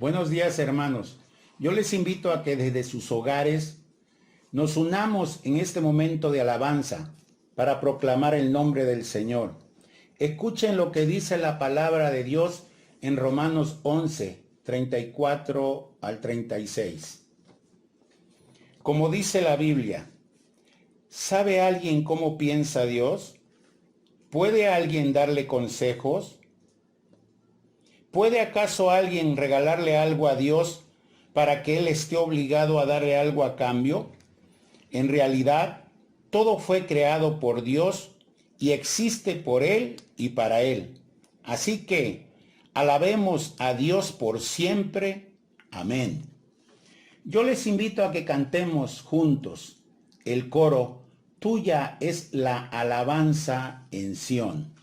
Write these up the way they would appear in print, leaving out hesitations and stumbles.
Buenos días, hermanos. Yo les invito a que desde sus hogares nos unamos en este momento de alabanza para proclamar el nombre del Señor. Escuchen lo que dice la palabra de Dios en Romanos 11, 34 al 36. Como dice la Biblia, ¿sabe alguien cómo piensa Dios? ¿Puede alguien darle consejos? ¿Puede acaso alguien regalarle algo a Dios para que Él esté obligado a darle algo a cambio? En realidad, todo fue creado por Dios y existe por Él y para Él. Así que, alabemos a Dios por siempre. Amén. Yo les invito a que cantemos juntos el coro Tuya es la alabanza en Sión.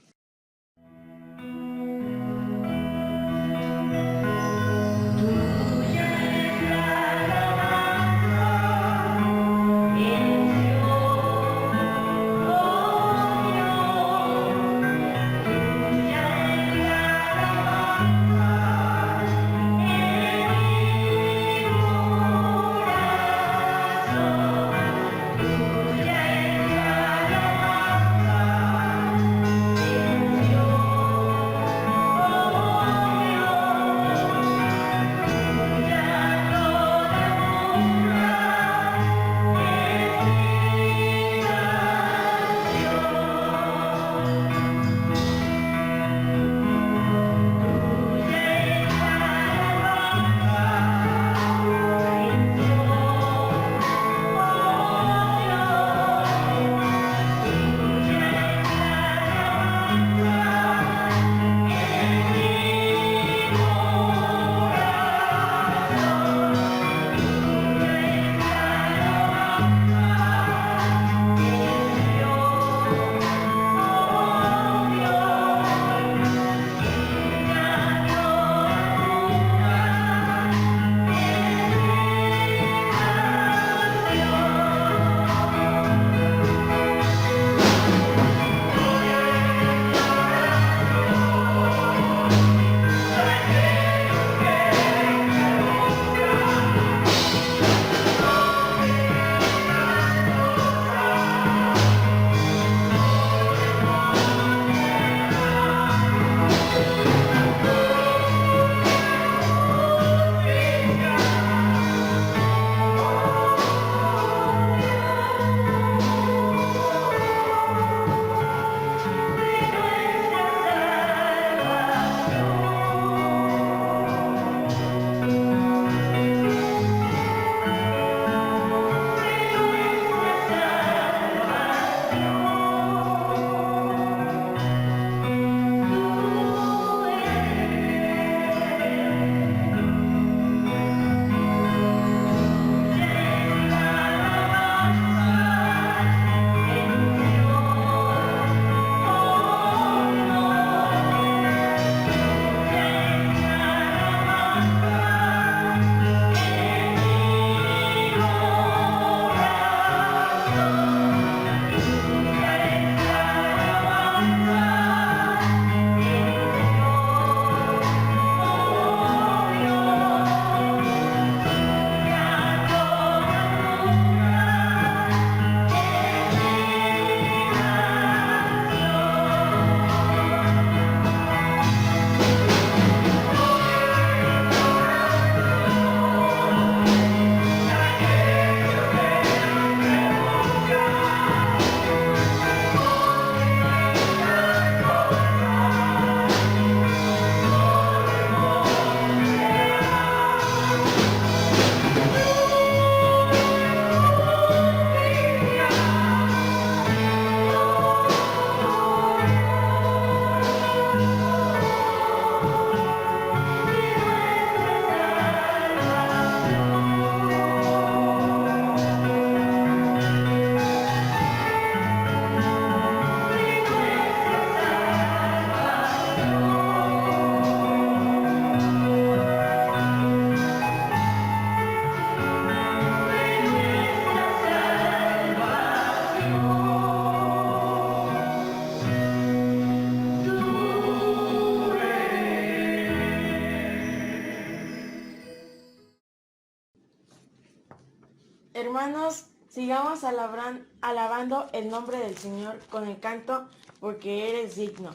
Hermanos, sigamos alabando el nombre del Señor con el canto, porque eres digno.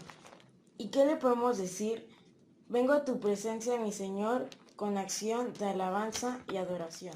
¿Y qué le podemos decir? Vengo a tu presencia, mi Señor, con acción de alabanza y adoración.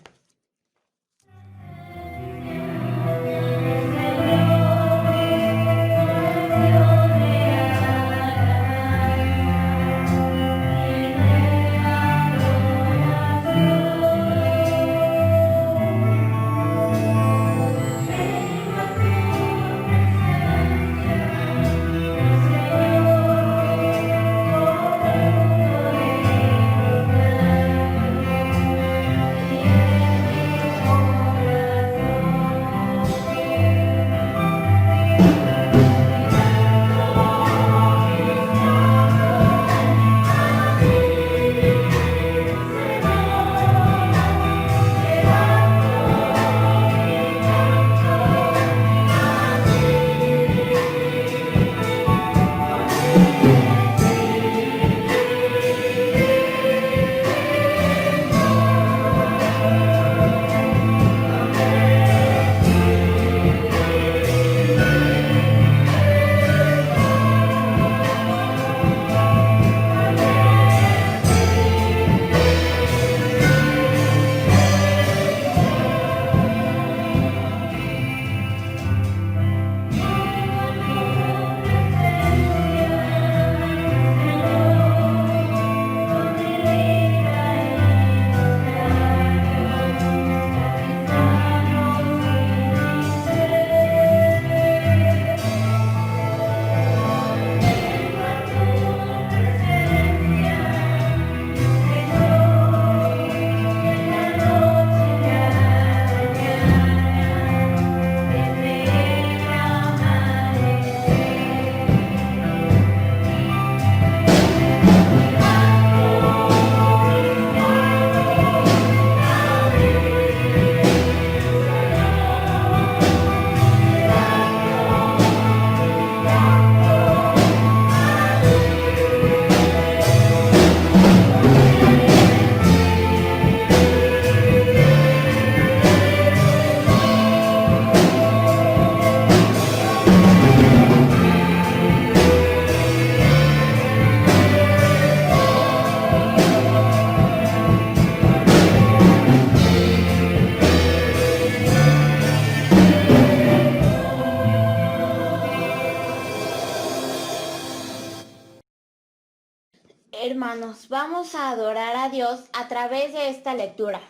Hermanos, vamos a adorar a Dios a través de esta lectura.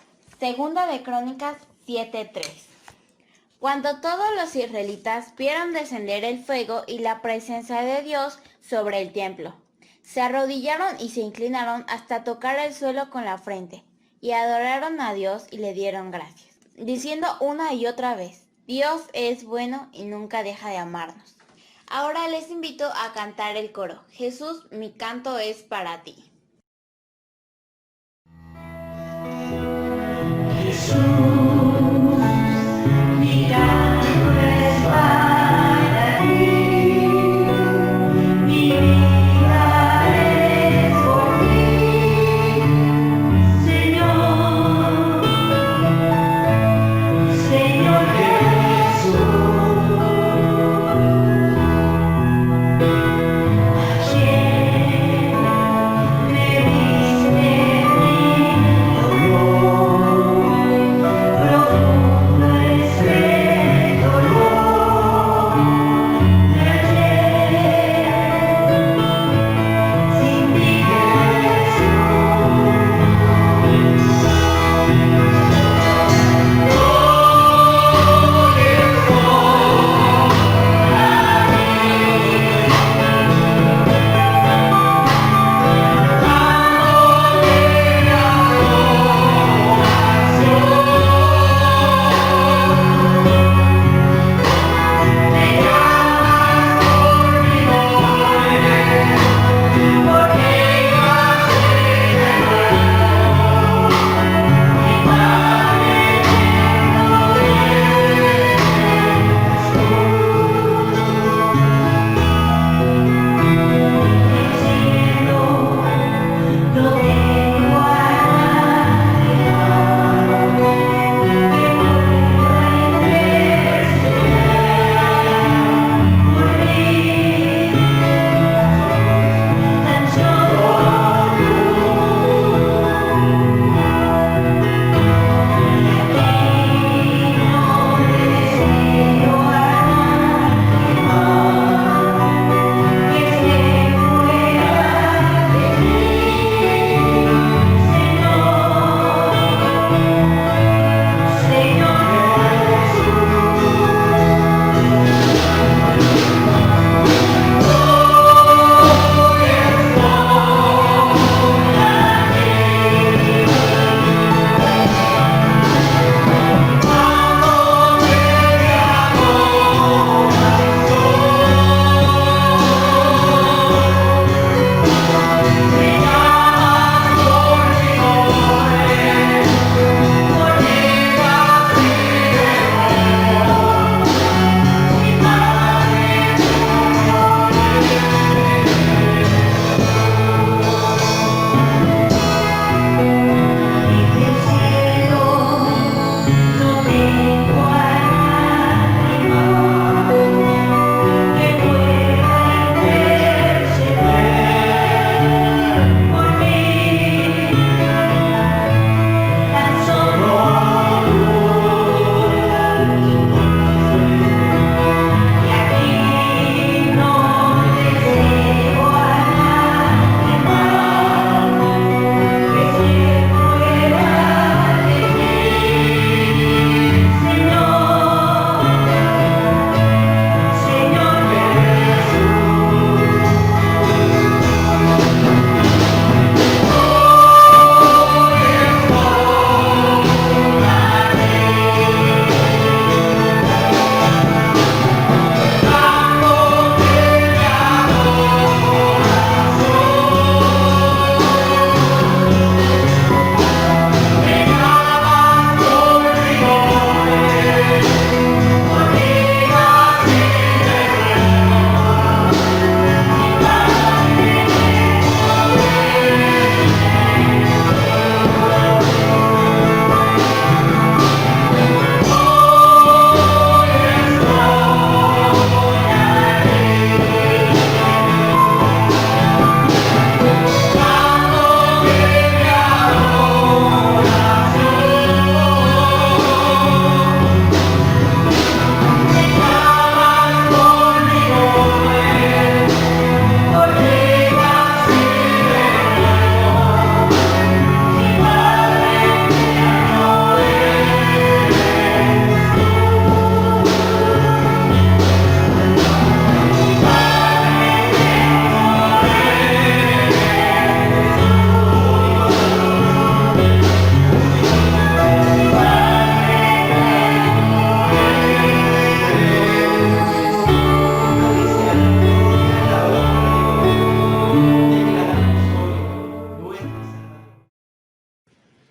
Segunda de Crónicas 7:3. Cuando todos los israelitas vieron descender el fuego y la presencia de Dios sobre el templo, se arrodillaron y se inclinaron hasta tocar el suelo con la frente, y adoraron a Dios y le dieron gracias, diciendo una y otra vez: Dios es bueno y nunca deja de amarnos. Ahora les invito a cantar el coro. Jesús, mi canto es para ti. Jesús, mi canto es para ti, mi vida es por ti, Señor, Señor Jesús.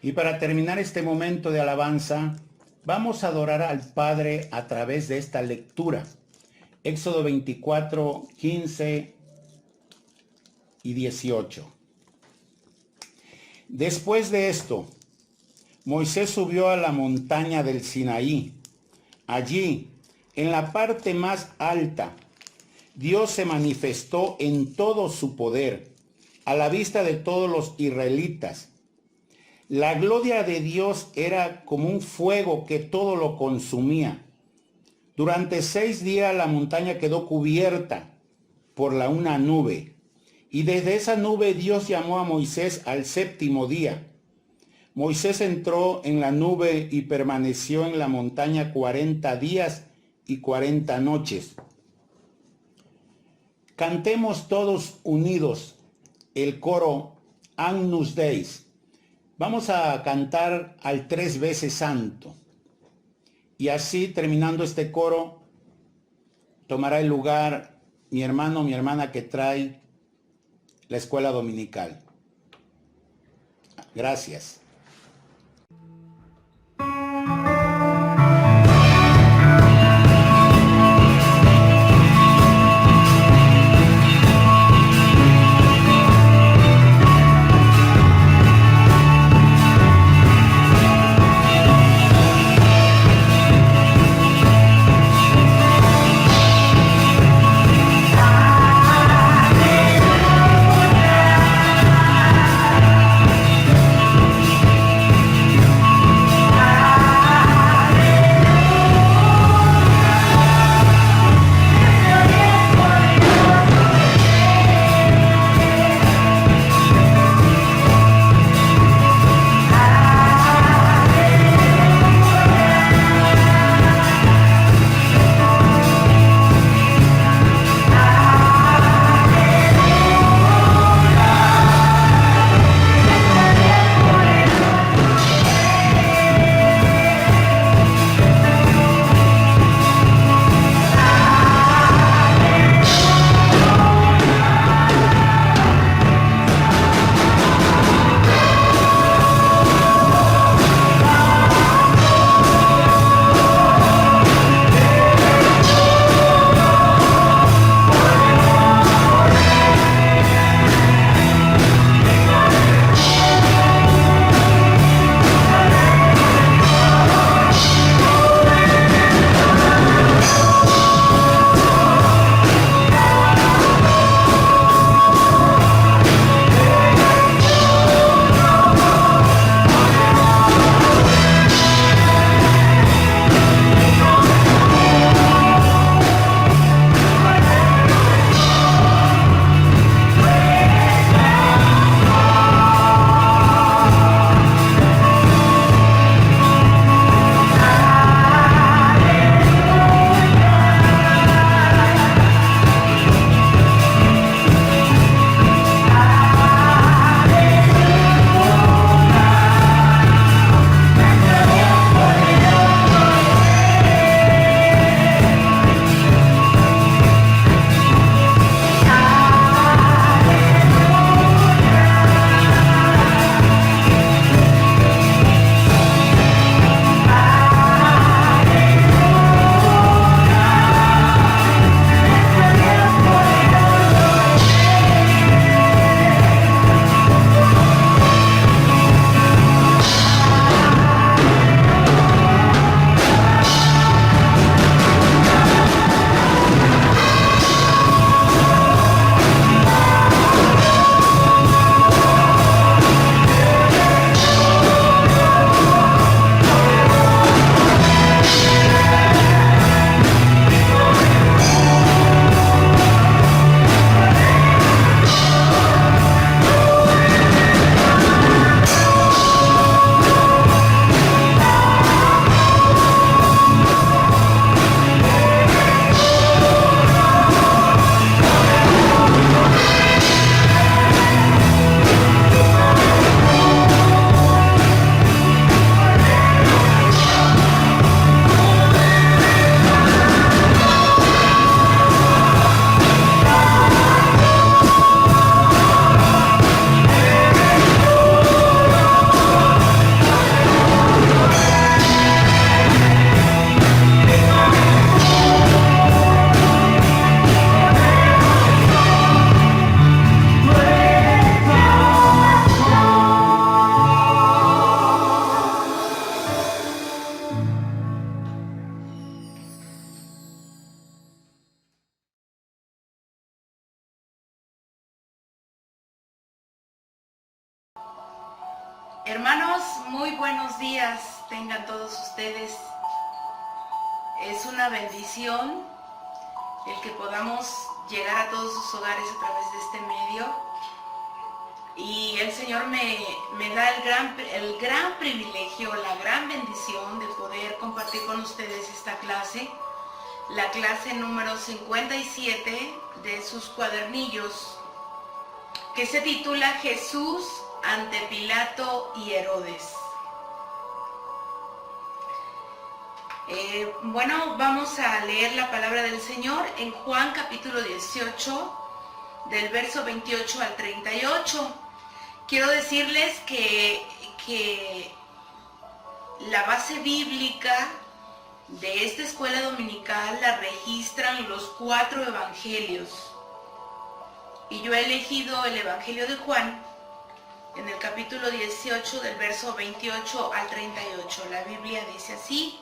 Y para terminar este momento de alabanza, vamos a adorar al Padre a través de esta lectura. Éxodo 24, 15 y 18. Después de esto, Moisés subió a la montaña del Sinaí. Allí, en la parte más alta, Dios se manifestó en todo su poder, a la vista de todos los israelitas. La gloria de Dios era como un fuego que todo lo consumía. Durante 6 días la montaña quedó cubierta por una nube. Y desde esa nube Dios llamó a Moisés al 7º día. Moisés entró en la nube y permaneció en la montaña 40 días y 40 noches. Cantemos todos unidos el coro Agnus Deis. Vamos a cantar al 3 veces santo. Y así, terminando este coro, tomará el lugar mi hermano, mi hermana que trae la escuela dominical. Gracias. Hermanos, muy buenos días tengan todos ustedes. Es una bendición el que podamos llegar a todos sus hogares a través de este medio. Y el Señor me da el gran privilegio, la gran bendición de poder compartir con ustedes esta clase, la clase número 57 de sus cuadernillos, que se titula Jesús ante Pilato y Herodes. Bueno, vamos a leer la palabra del Señor en Juan capítulo 18, del verso 28 al 38. Quiero decirles que la base bíblica de esta escuela dominical la registran los 4 evangelios. Y yo he elegido el Evangelio de Juan en el capítulo 18 del verso 28 al 38. La Biblia dice así: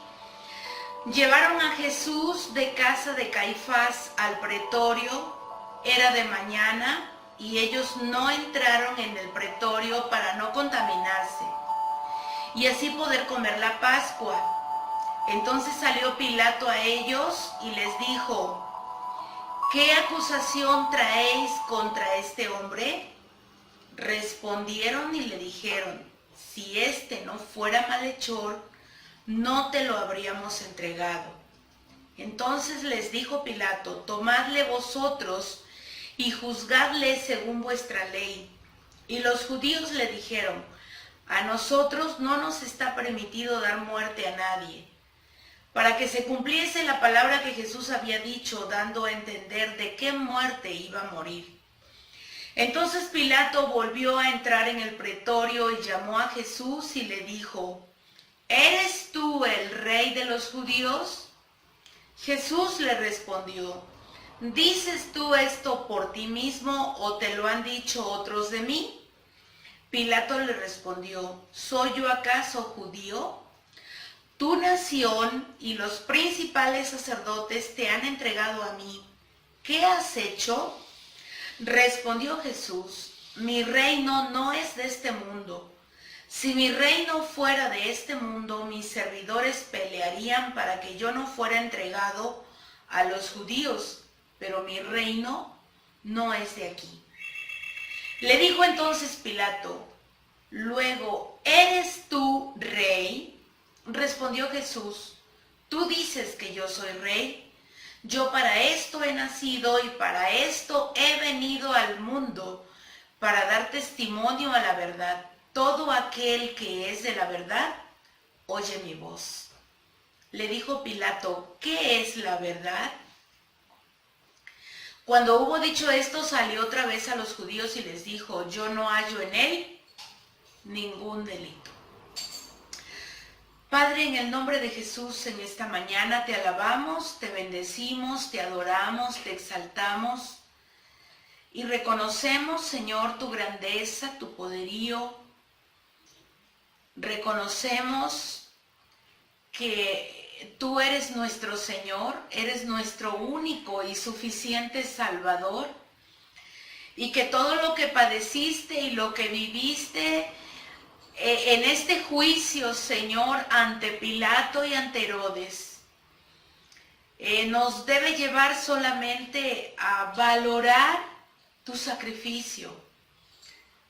Llevaron a Jesús de casa de Caifás al pretorio, era de mañana, y ellos no entraron en el pretorio para no contaminarse, y así poder comer la Pascua. Entonces salió Pilato a ellos y les dijo: ¿Qué acusación traéis contra este hombre? Respondieron y le dijeron: si éste no fuera malhechor, no te lo habríamos entregado. Entonces les dijo Pilato: tomadle vosotros y juzgadle según vuestra ley. Y los judíos le dijeron: a nosotros no nos está permitido dar muerte a nadie, para que se cumpliese la palabra que Jesús había dicho, dando a entender de qué muerte iba a morir. Entonces Pilato volvió a entrar en el pretorio y llamó a Jesús y le dijo: ¿eres tú el rey de los judíos? Jesús le respondió: ¿dices tú esto por ti mismo o te lo han dicho otros de mí? Pilato le respondió: ¿soy yo acaso judío? Tu nación y los principales sacerdotes te han entregado a mí. ¿Qué has hecho? Respondió Jesús: mi reino no es de este mundo. Si mi reino fuera de este mundo, mis servidores pelearían para que yo no fuera entregado a los judíos, pero mi reino no es de aquí. Le dijo entonces Pilato: luego, ¿eres tú rey? Respondió Jesús: tú dices que yo soy rey. Yo para esto he nacido y para esto he venido al mundo, para dar testimonio a la verdad. Todo aquel que es de la verdad, oye mi voz. Le dijo Pilato: ¿qué es la verdad? Cuando hubo dicho esto, salió otra vez a los judíos y les dijo: yo no hallo en él ningún delito. Padre, en el nombre de Jesús, en esta mañana te alabamos, te bendecimos, te adoramos, te exaltamos y reconocemos, Señor, tu grandeza, tu poderío. Reconocemos que tú eres nuestro Señor, eres nuestro único y suficiente Salvador, y que todo lo que padeciste y lo que viviste en este juicio, Señor, ante Pilato y ante Herodes, nos debe llevar solamente a valorar tu sacrificio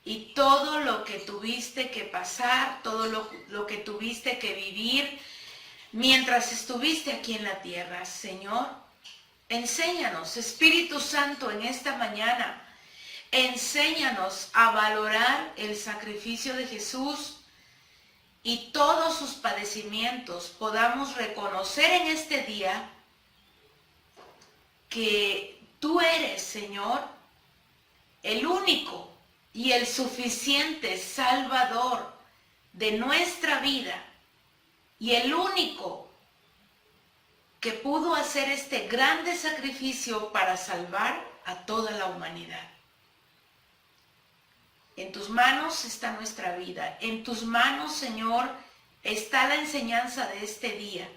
y todo lo que tuviste que pasar, todo lo que tuviste que vivir mientras estuviste aquí en la tierra. Señor, enséñanos, Espíritu Santo, en esta mañana, enséñanos a valorar el sacrificio de Jesús y todos sus padecimientos. Podamos reconocer en este día que tú eres, Señor, el único y el suficiente Salvador de nuestra vida, y el único que pudo hacer este grande sacrificio para salvar a toda la humanidad. En tus manos está nuestra vida. En tus manos, Señor, está la enseñanza de este día.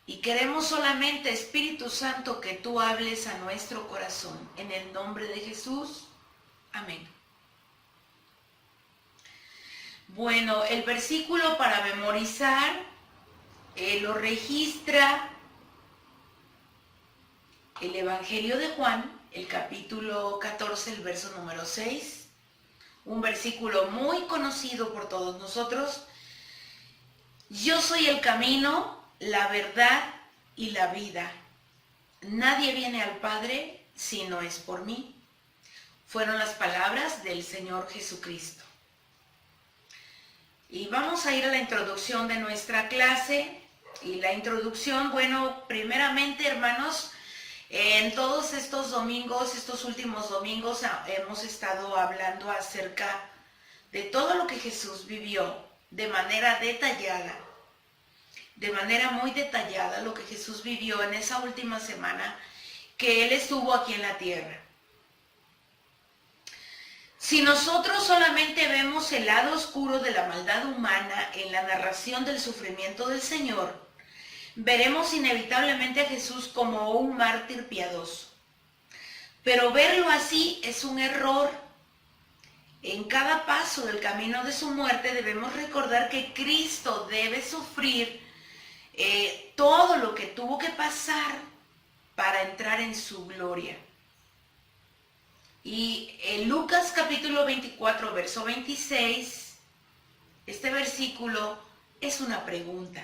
Y queremos solamente, Espíritu Santo, que tú hables a nuestro corazón. En el nombre de Jesús. Amén. Bueno, el versículo para memorizar lo registra el Evangelio de Juan, el capítulo 14, el verso número 6. Un versículo muy conocido por todos nosotros. Yo soy el camino, la verdad y la vida. Nadie viene al Padre si no es por mí. Fueron las palabras del Señor Jesucristo. Y vamos a ir a la introducción de nuestra clase. Y la introducción, bueno, primeramente, hermanos, en todos estos domingos, estos últimos domingos, hemos estado hablando acerca de todo lo que Jesús vivió de manera detallada, de manera muy detallada, lo que Jesús vivió en esa última semana que Él estuvo aquí en la tierra. Si nosotros solamente vemos el lado oscuro de la maldad humana en la narración del sufrimiento del Señor, veremos inevitablemente a Jesús como un mártir piadoso. Pero verlo así es un error. En cada paso del camino de su muerte debemos recordar que Cristo debe sufrir todo lo que tuvo que pasar para entrar en su gloria. Y en Lucas capítulo 24, verso 26, este versículo es una pregunta.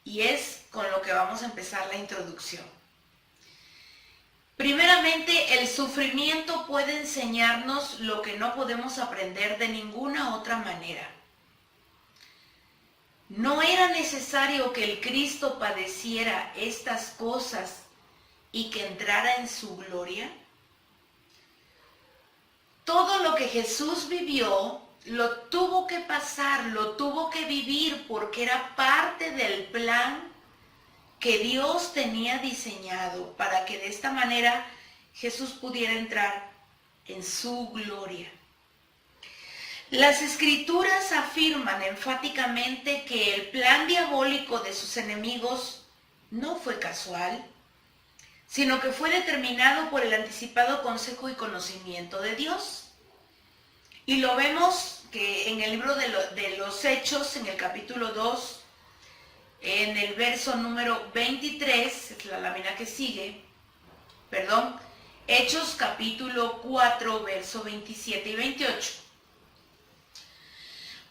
Y es con lo que vamos a empezar la introducción. Primeramente, el sufrimiento puede enseñarnos lo que no podemos aprender de ninguna otra manera. ¿No era necesario que el Cristo padeciera estas cosas y que entrara en su gloria? Todo lo que Jesús vivió, lo tuvo que pasar, lo tuvo que vivir porque era parte del plan que Dios tenía diseñado para que de esta manera Jesús pudiera entrar en su gloria. Las Escrituras afirman enfáticamente que el plan diabólico de sus enemigos no fue casual, sino que fue determinado por el anticipado consejo y conocimiento de Dios. Y lo vemos que en el libro de los Hechos, en el capítulo 2, en el verso número 23, es la lámina que sigue, Hechos capítulo 4, verso 27 y 28.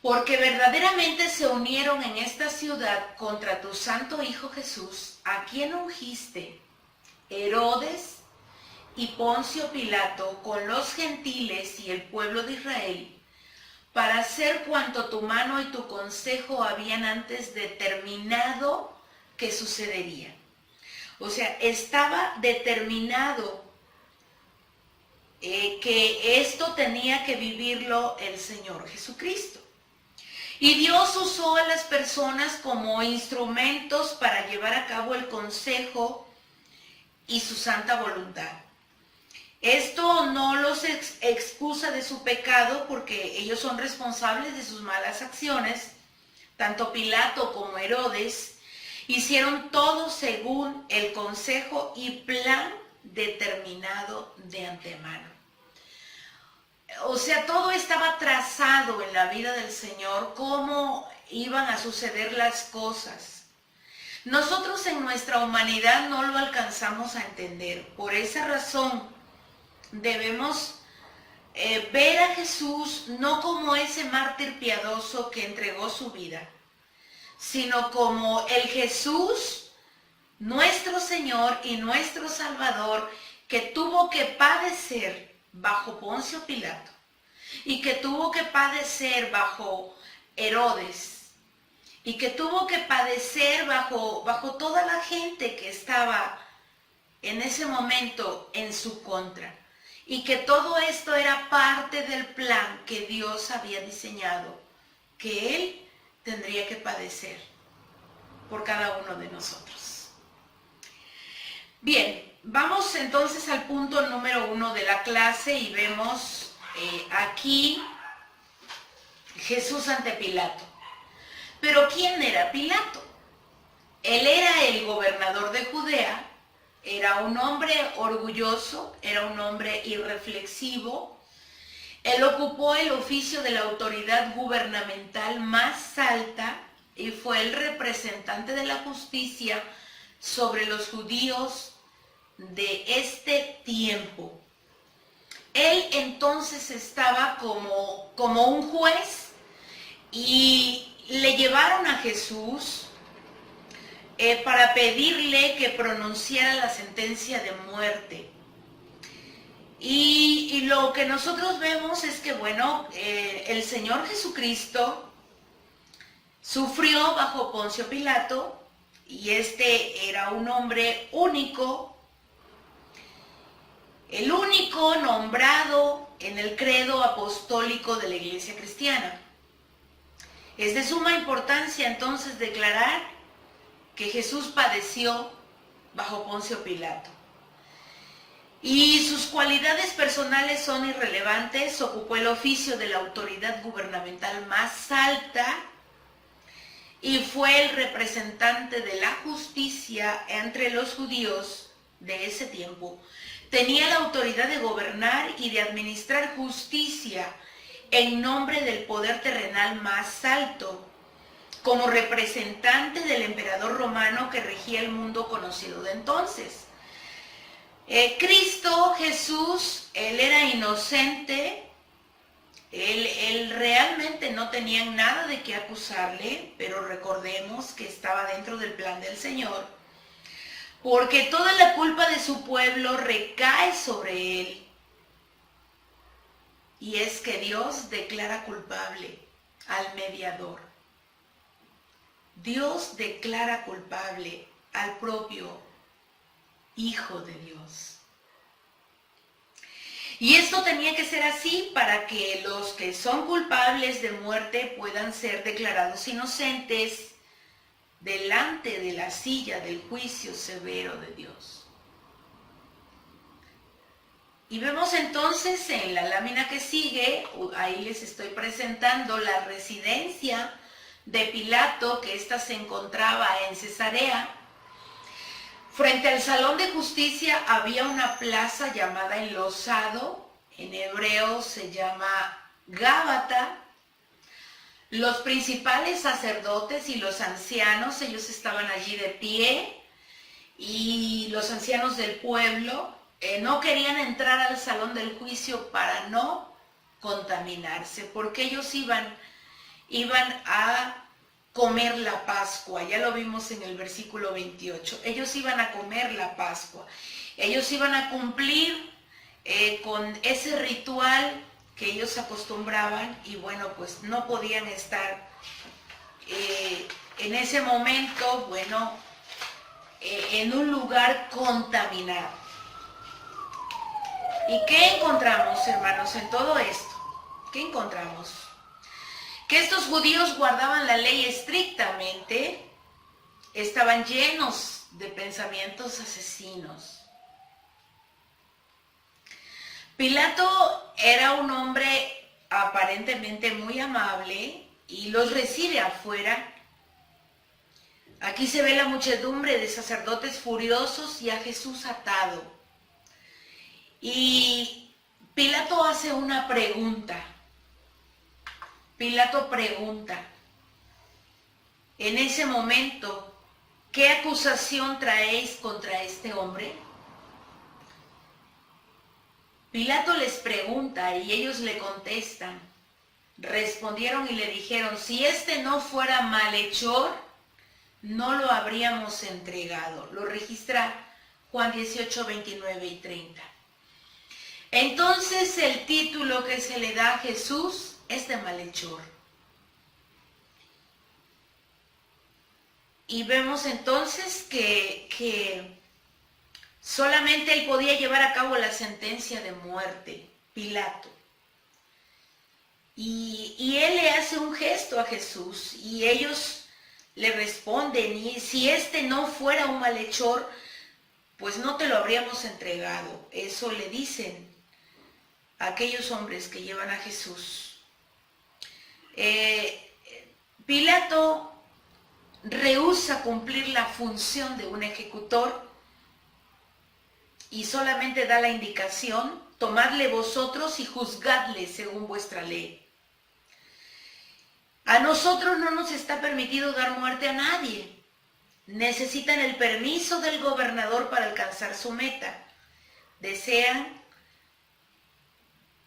Porque verdaderamente se unieron en esta ciudad contra tu santo Hijo Jesús, a quien ungiste, Herodes y Poncio Pilato, con los gentiles y el pueblo de Israel, para hacer cuanto tu mano y tu consejo habían antes determinado que sucedería. O sea, estaba determinado que esto tenía que vivirlo el Señor Jesucristo. Y Dios usó a las personas como instrumentos para llevar a cabo el consejo y su santa voluntad. Esto no los excusa de su pecado porque ellos son responsables de sus malas acciones. Tanto Pilato como Herodes hicieron todo según el consejo y plan determinado de antemano. O sea, todo estaba trazado en la vida del Señor, cómo iban a suceder las cosas. Nosotros en nuestra humanidad no lo alcanzamos a entender. Por esa razón debemos ver a Jesús no como ese mártir piadoso que entregó su vida, sino como el Jesús, nuestro Señor y nuestro Salvador, que tuvo que padecer bajo Poncio Pilato y que tuvo que padecer bajo Herodes y que tuvo que padecer bajo toda la gente que estaba en ese momento en su contra, y que todo esto era parte del plan que Dios había diseñado, que Él tendría que padecer por cada uno de nosotros. Bien, vamos entonces al punto número 1 de la clase y vemos aquí Jesús ante Pilato. Pero ¿quién era Pilato? Él era el gobernador de Judea, era un hombre orgulloso, era un hombre irreflexivo, Él ocupó el oficio de la autoridad gubernamental más alta y fue el representante de la justicia sobre los judíos de este tiempo. Él entonces estaba como un juez y le llevaron a Jesús para pedirle que pronunciara la sentencia de muerte. Y lo que nosotros vemos es que, bueno, el Señor Jesucristo sufrió bajo Poncio Pilato, y este era un hombre único, el único nombrado en el credo apostólico de la Iglesia cristiana. Es de suma importancia entonces declarar que Jesús padeció bajo Poncio Pilato. Y sus cualidades personales son irrelevantes. Ocupó el oficio de la autoridad gubernamental más alta y fue el representante de la justicia entre los judíos de ese tiempo. Tenía la autoridad de gobernar y de administrar justicia en nombre del poder terrenal más alto, como representante del emperador romano que regía el mundo conocido de entonces. Cristo Jesús, él era inocente, él realmente no tenía nada de qué acusarle, pero recordemos que estaba dentro del plan del Señor, porque toda la culpa de su pueblo recae sobre él. Y es que Dios declara culpable al mediador. Dios declara culpable al propio Hijo de Dios. Y esto tenía que ser así para que los que son culpables de muerte puedan ser declarados inocentes delante de la silla del juicio severo de Dios. Y vemos entonces en la lámina que sigue, ahí les estoy presentando la residencia de Pilato, que ésta se encontraba en Cesarea. Frente al salón de justicia había una plaza llamada Enlosado, en hebreo se llama Gábata. Los principales sacerdotes y los ancianos, ellos estaban allí de pie, y los ancianos del pueblo no querían entrar al salón del juicio para no contaminarse, porque ellos iban a comer la Pascua. Ya lo vimos en el versículo 28. Ellos iban a comer la Pascua. Ellos iban a cumplir con ese ritual que ellos acostumbraban, y bueno, pues no podían estar en ese momento, bueno, en un lugar contaminado. ¿Y qué encontramos, hermanos, en todo esto? ¿Qué encontramos? Que estos judíos guardaban la ley estrictamente, estaban llenos de pensamientos asesinos. Pilato era un hombre aparentemente muy amable y los recibe afuera. Aquí se ve la muchedumbre de sacerdotes furiosos y a Jesús atado. Y Pilato hace una pregunta. Pilato pregunta, en ese momento, ¿qué acusación traéis contra este hombre? Pilato les pregunta y ellos le contestan. Respondieron y le dijeron, si este no fuera malhechor, no lo habríamos entregado. Lo registra Juan 18, 29 y 30. Entonces el título que se le da a Jesús es de malhechor. Y vemos entonces que solamente él podía llevar a cabo la sentencia de muerte, Pilato. Y él le hace un gesto a Jesús y ellos le responden, y si este no fuera un malhechor, pues no te lo habríamos entregado. Eso le dicen a aquellos hombres que llevan a Jesús. Pilato rehúsa cumplir la función de un ejecutor y solamente da la indicación tomadle vosotros y juzgadle según vuestra ley. A nosotros no nos está permitido dar muerte a nadie. Necesitan el permiso del gobernador para alcanzar su meta. Desean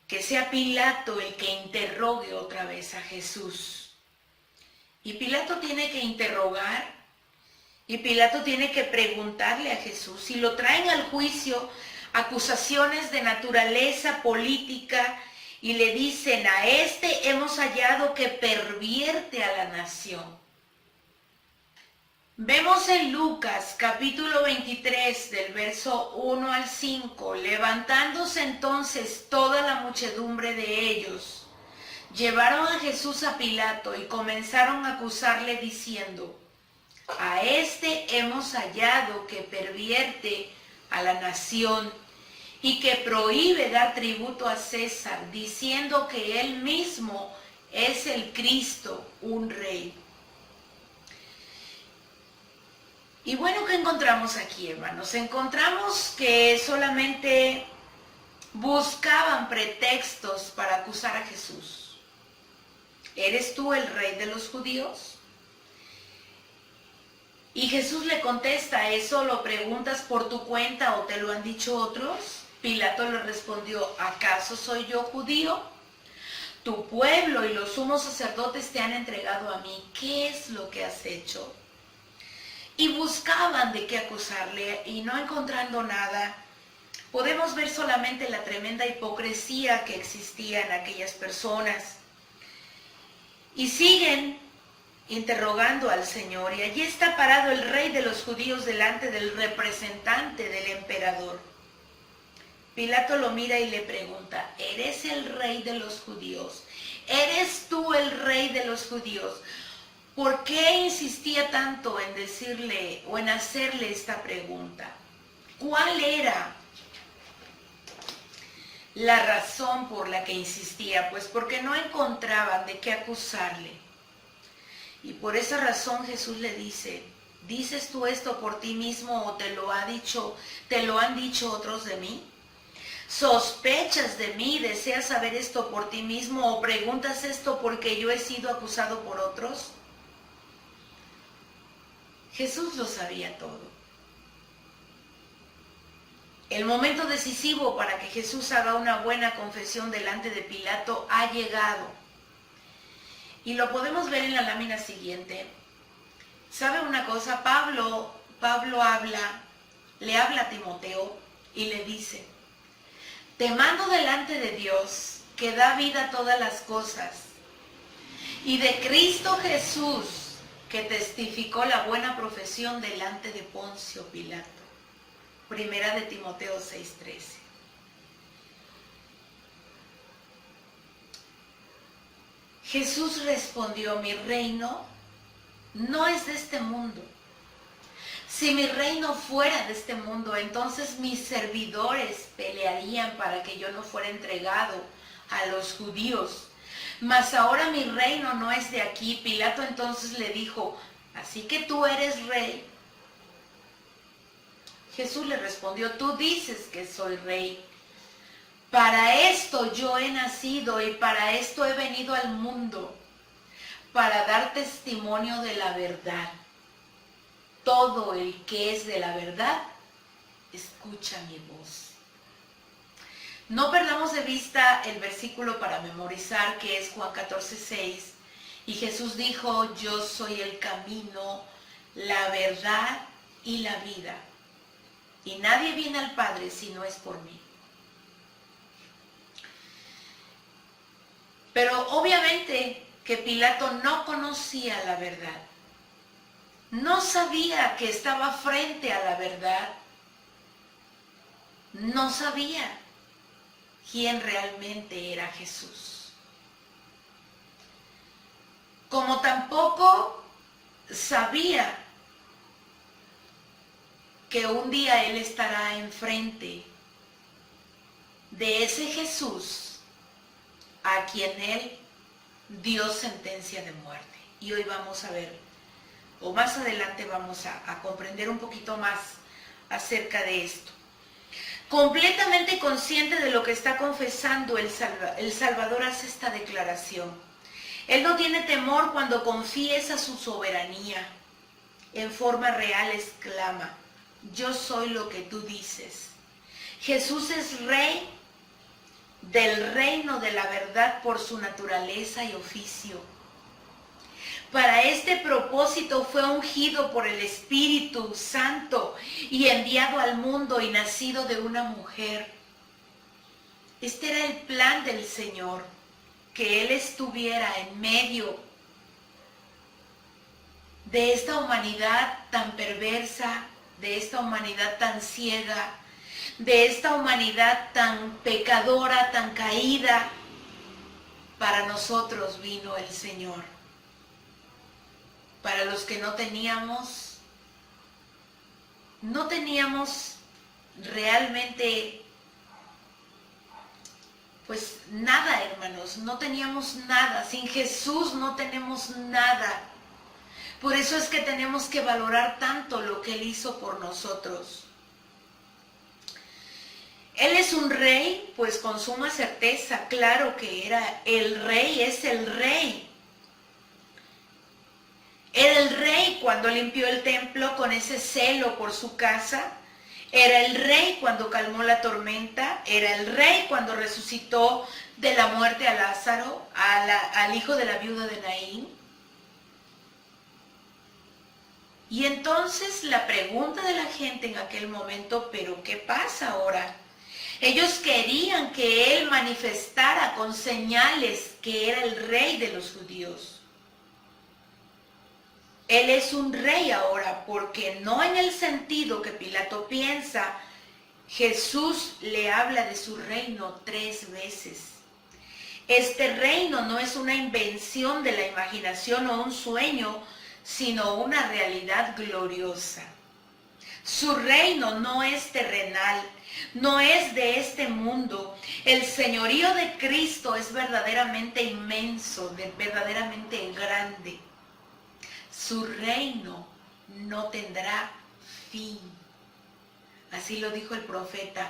que sea Pilato el que interrogue otra vez a Jesús. Y Pilato tiene que interrogar, y Pilato tiene que preguntarle a Jesús. Y lo traen al juicio acusaciones de naturaleza política, y le dicen: a este hemos hallado que pervierte a la nación. Vemos en Lucas capítulo 23 del verso 1 al 5, levantándose entonces toda la muchedumbre de ellos, llevaron a Jesús a Pilato y comenzaron a acusarle diciendo: a este hemos hallado que pervierte a la nación y que prohíbe dar tributo a César, diciendo que él mismo es el Cristo, un rey. Y bueno, ¿qué encontramos aquí, hermanos? Encontramos que solamente buscaban pretextos para acusar a Jesús. ¿Eres tú el rey de los judíos? Y Jesús le contesta: ¿eso lo preguntas por tu cuenta o te lo han dicho otros? Pilato le respondió: ¿acaso soy yo judío? Tu pueblo y los sumos sacerdotes te han entregado a mí. ¿Qué es lo que has hecho? Y buscaban de qué acusarle, y no encontrando nada, podemos ver solamente la tremenda hipocresía que existía en aquellas personas. Y siguen interrogando al Señor, y allí está parado el rey de los judíos delante del representante del emperador. Pilato lo mira y le pregunta: ¿eres el rey de los judíos? ¿Eres tú el rey de los judíos? ¿Por qué insistía tanto en decirle o en hacerle esta pregunta? ¿Cuál era la razón por la que insistía? Pues porque no encontraban de qué acusarle. Y por esa razón Jesús le dice: ¿dices tú esto por ti mismo o te lo han dicho otros de mí? ¿Sospechas de mí? ¿Deseas saber esto por ti mismo o preguntas esto porque yo he sido acusado por otros? Jesús lo sabía todo. El momento decisivo para que Jesús haga una buena confesión delante de Pilato ha llegado. Y lo podemos ver en la lámina siguiente. ¿Sabe una cosa? Pablo le habla a Timoteo y le dice: te mando delante de Dios, que da vida a todas las cosas, y de Cristo Jesús, que testificó la buena profesión delante de Poncio Pilato. Primera de Timoteo 6:13. Jesús respondió: mi reino no es de este mundo. Si mi reino fuera de este mundo, entonces mis servidores pelearían para que yo no fuera entregado a los judíos. Mas ahora mi reino no es de aquí. Pilato entonces le dijo: ¿así que tú eres rey? Jesús le respondió: tú dices que soy rey. Para esto yo he nacido y para esto he venido al mundo, para dar testimonio de la verdad. Todo el que es de la verdad, escucha mi voz. No perdamos de vista el versículo para memorizar, que es Juan 14:6. Y Jesús dijo: yo soy el camino, la verdad y la vida. Y nadie viene al Padre si no es por mí. Pero obviamente que Pilato no conocía la verdad. No sabía que estaba frente a la verdad. No sabía quién realmente era Jesús. Como tampoco sabía que un día él estará enfrente de ese Jesús a quien él dio sentencia de muerte. Y hoy vamos a ver, o más adelante vamos a comprender un poquito más acerca de esto. Completamente consciente de lo que está confesando, el Salvador hace esta declaración. Él no tiene temor cuando confiesa su soberanía. En forma real exclama: yo soy lo que tú dices. Jesús es rey del reino de la verdad por su naturaleza y oficio. Para este propósito fue ungido por el Espíritu Santo y enviado al mundo y nacido de una mujer. Este era el plan del Señor, que Él estuviera en medio de esta humanidad tan perversa, de esta humanidad tan ciega, de esta humanidad tan pecadora, tan caída. Para nosotros vino el Señor. Para los que no teníamos realmente, pues nada, hermanos, no teníamos nada. Sin Jesús no tenemos nada. Por eso es que tenemos que valorar tanto lo que Él hizo por nosotros. Él es un rey, pues con suma certeza, claro que era el rey, es el rey. Era el rey cuando limpió el templo con ese celo por su casa. Era el rey cuando calmó la tormenta. Era el rey cuando resucitó de la muerte a Lázaro, al hijo de la viuda de Naín. Y entonces la pregunta de la gente en aquel momento: ¿pero qué pasa ahora? Ellos querían que Él manifestara con señales que era el rey de los judíos. Él es un rey ahora, porque no en el sentido que Pilato piensa. Jesús le habla de su reino 3 veces. Este reino no es una invención de la imaginación o un sueño, sino una realidad gloriosa. Su reino no es terrenal, no es de este mundo. El señorío de Cristo es verdaderamente inmenso, verdaderamente grande. Su reino no tendrá fin. Así lo dijo el profeta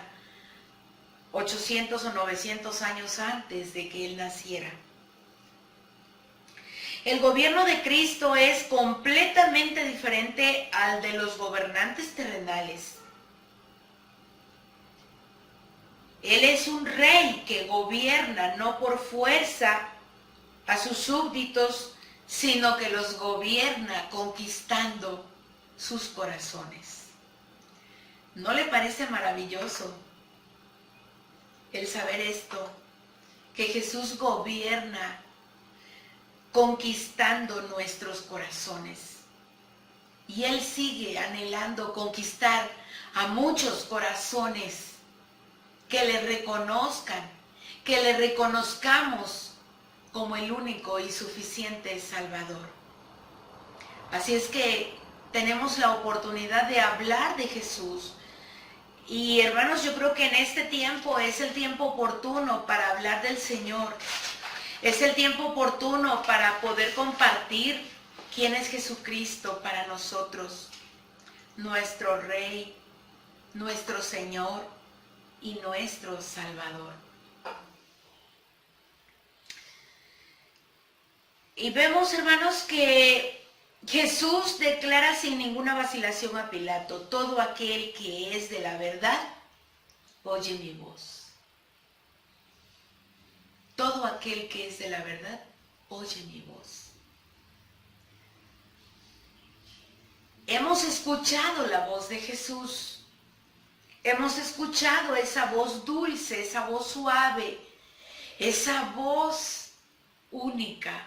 800 o 900 años antes de que Él naciera. El gobierno de Cristo es completamente diferente al de los gobernantes terrenales. Él es un rey que gobierna no por fuerza a sus súbditos, sino que los gobierna conquistando sus corazones. ¿No le parece maravilloso el saber esto? Que Jesús gobierna conquistando nuestros corazones. Y Él sigue anhelando conquistar a muchos corazones que le reconozcan, que le reconozcamos como el único y suficiente Salvador. Así es que tenemos la oportunidad de hablar de Jesús. Y hermanos, yo creo que en este tiempo es el tiempo oportuno para hablar del Señor. Es el tiempo oportuno para poder compartir quién es Jesucristo para nosotros. Nuestro Rey, nuestro Señor y nuestro Salvador. Y vemos, hermanos, que Jesús declara sin ninguna vacilación a Pilato: todo aquel que es de la verdad, oye mi voz. Todo aquel que es de la verdad, oye mi voz. Hemos escuchado la voz de Jesús. Hemos escuchado esa voz dulce, esa voz suave, esa voz única,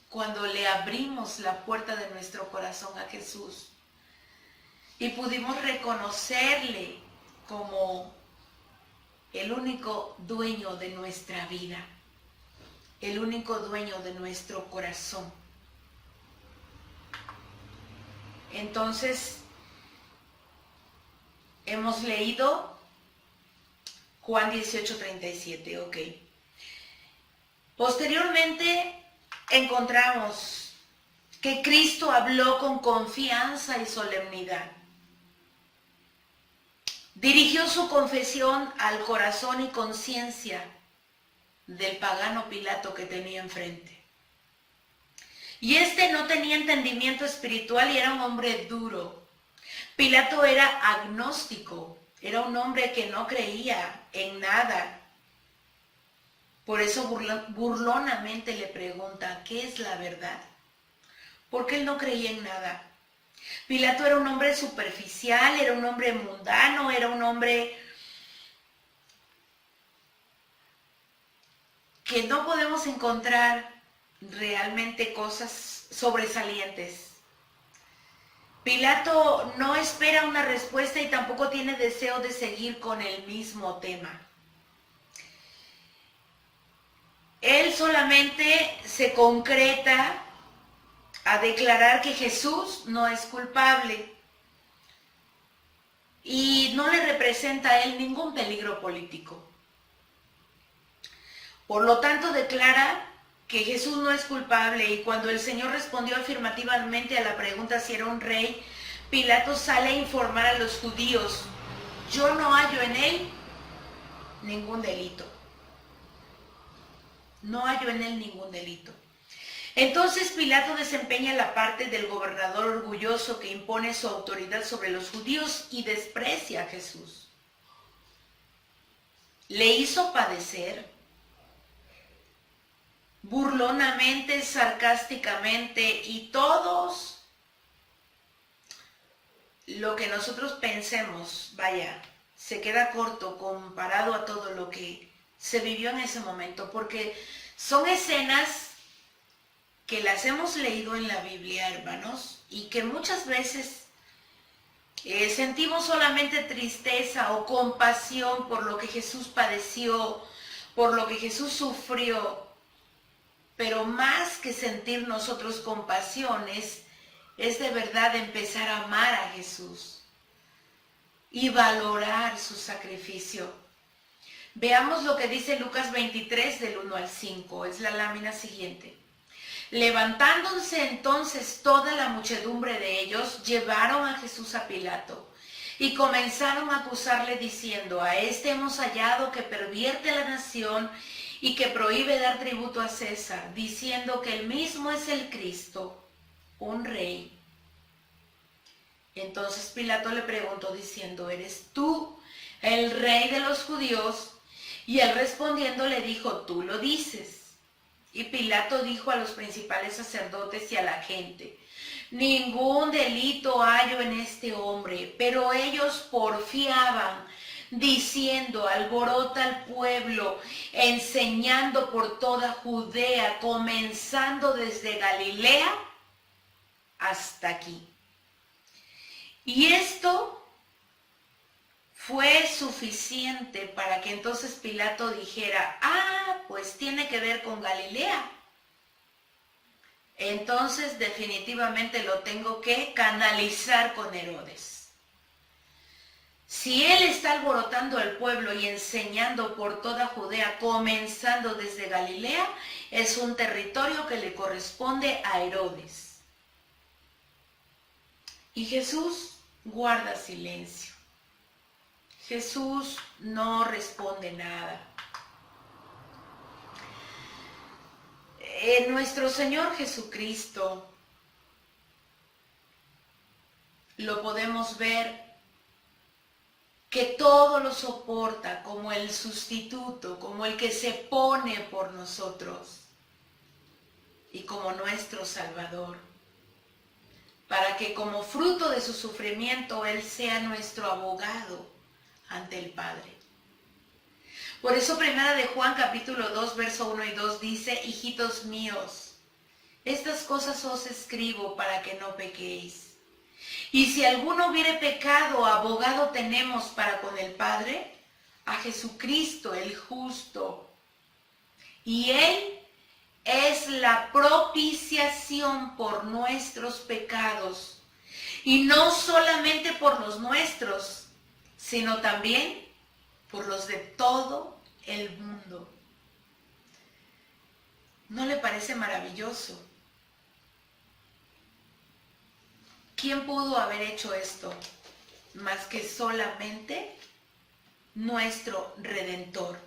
cuando le abrimos la puerta de nuestro corazón a Jesús y pudimos reconocerle como el único dueño de nuestra vida, el único dueño de nuestro corazón. Entonces, hemos leído Juan 18:37, ok. Posteriormente, encontramos que Cristo habló con confianza y solemnidad. Dirigió su confesión al corazón y conciencia del pagano Pilato que tenía enfrente. Y este no tenía entendimiento espiritual y era un hombre duro. Pilato era agnóstico, era un hombre que no creía en nada. Por eso burlonamente le pregunta, ¿qué es la verdad? Porque él no creía en nada. Pilato era un hombre superficial, era un hombre mundano, era un hombre que no podemos encontrar realmente cosas sobresalientes. Pilato no espera una respuesta y tampoco tiene deseo de seguir con el mismo tema. Él solamente se concreta a declarar que Jesús no es culpable y no le representa a él ningún peligro político. Por lo tanto, declara que Jesús no es culpable, y cuando el Señor respondió afirmativamente a la pregunta si era un rey, Pilato sale a informar a los judíos: yo no hallo en él ningún delito. No hallo en él ningún delito. Entonces Pilato desempeña la parte del gobernador orgulloso que impone su autoridad sobre los judíos y desprecia a Jesús. Le hizo padecer burlonamente, sarcásticamente, y todos lo que nosotros pensemos, vaya, se queda corto comparado a todo lo que se vivió en ese momento, porque son escenas que las hemos leído en la Biblia, hermanos, y que muchas veces sentimos solamente tristeza o compasión por lo que Jesús padeció, por lo que Jesús sufrió. Pero más que sentir nosotros compasión, es de verdad empezar a amar a Jesús y valorar su sacrificio. Veamos lo que dice Lucas 23 del 1 al 5, es la lámina siguiente. Levantándose entonces toda la muchedumbre de ellos, llevaron a Jesús a Pilato y comenzaron a acusarle diciendo: a este hemos hallado que pervierte la nación y que prohíbe dar tributo a César, diciendo que él mismo es el Cristo, un rey. Entonces Pilato le preguntó diciendo: ¿eres tú el rey de los judíos? Y él respondiendo le dijo: tú lo dices. Y Pilato dijo a los principales sacerdotes y a la gente: ningún delito hallo en este hombre. Pero ellos porfiaban, diciendo: alborota al pueblo, enseñando por toda Judea, comenzando desde Galilea hasta aquí. Y esto fue suficiente para que entonces Pilato dijera: pues tiene que ver con Galilea. Entonces definitivamente lo tengo que canalizar con Herodes. Si él está alborotando al pueblo y enseñando por toda Judea, comenzando desde Galilea, es un territorio que le corresponde a Herodes. Y Jesús guarda silencio. Jesús no responde nada. Nuestro Señor Jesucristo lo podemos ver que todo lo soporta como el sustituto, como el que se pone por nosotros y como nuestro Salvador, para que como fruto de su sufrimiento Él sea nuestro abogado ante el Padre. Por eso Primera de Juan capítulo 2 verso 1 y 2 dice: hijitos míos, estas cosas os escribo para que no pequéis. Y si alguno hubiere pecado, abogado tenemos para con el Padre, a Jesucristo el justo. Y Él es la propiciación por nuestros pecados. Y no solamente por los nuestros, sino también por los de todo el mundo. ¿No le parece maravilloso? ¿Quién pudo haber hecho esto más que solamente nuestro Redentor.